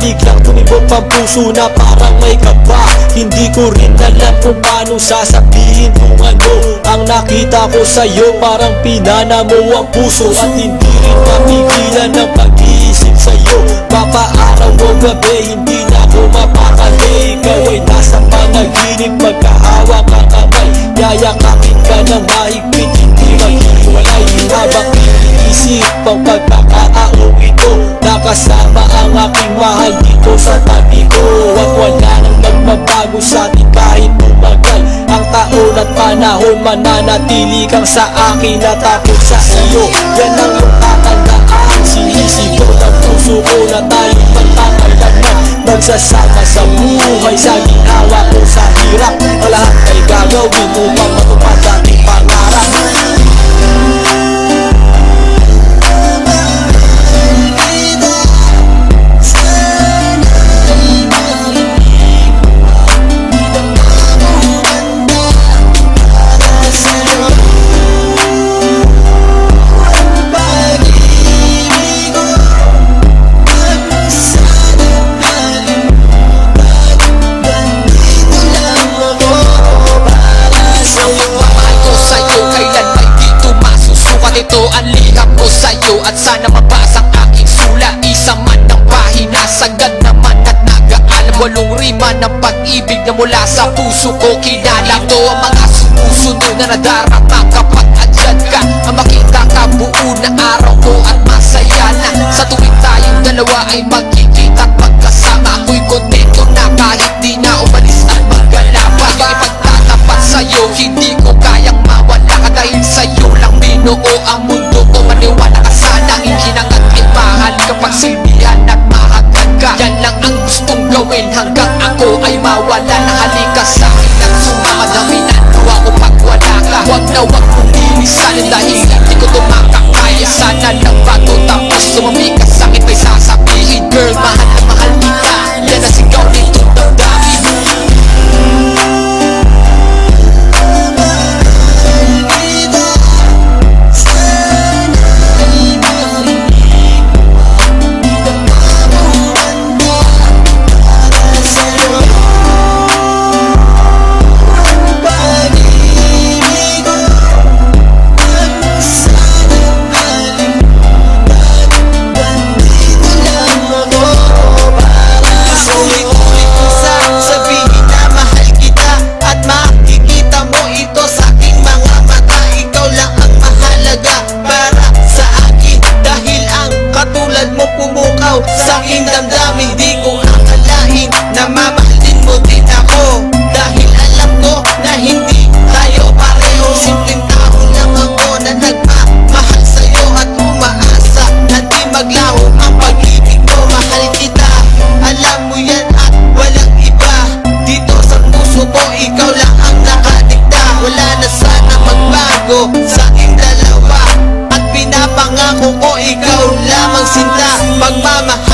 Biglang tumibok ang puso na parang may kaba. Hindi ko rin alam kung paano sasabihin kung ano ang nakita ko sa'yo. Parang pinana mo ang puso at hindi rin mapigilan ang pag-iisip sa'yo. Papaaraw o gabi, hindi na ako mapakali. Ikaw ay nasa panaginip, magkahawak ang kamay. Yayakapin ka ng mahigpit, hindi maghiwalay. Habang iniisip ang pagkakataong ito, nakasama ang aking mahal dito sa tabi ko. At wala nang magbabago sa atin kahit tumagal ang taon at panahon. Mananatili kang sa akin at ako sa iyo. Yan ang iyong tatandaan. Sinisigaw ng puso ko na tayo magtatagal na magsasama sa buhay. Sa ginawa ko sa hirap, ang lahat ay gagawin upang matupad ating pangarap. At sana mabasa ang aking sula. Isa man ng pahina, sagad naman at nag-aalam. 8 rima ng pag-ibig na mula sa puso ko kinala. Ito ang mga sumusunod na nadarama kapag andyan ka. Ang makita ka buo na araw ko at masaya na. Sa tuwing tayong dalawa ay magkikita at magkasama. Ako'y kontento na kahit di na umalis at maggala pa. Yung ipagtatapat sa'yo, hindi ko kayang mawala ka. Dahil sa'yo lang binuo ang mundo ko. Maniwala ka sana, hinangat ay mahal kapag silbihan at mahagad ka. Yan lang ang gustong gawin hanggang ako ay mawala na. Halika sa'kin at sumama, daminando ako pag wala ka. Huwag na huwag mong lilisanin dahil hindi ko tumakakaya. Sana lang bago tapos sumami ka sa'kin may sasabihin, girl, mahal na mahal kita. Yan ang sigaw nitong damdamin. Sa aking damdamin, di ko akalain na mamahalin mo din ako. Dahil alam ko na hindi tayo pareho. Simpleng tao lang ako na nagmamahal sa'yo at umaasa na di maglaho ang pag-ibig mo. Mahal kita, alam mo yan at walang iba. Dito sa puso ko, ikaw lang ang nakadikta. Wala na sana magbago sa aking dalawa. At pinapangako ko, ikaw lamang sinta. Pagmamahal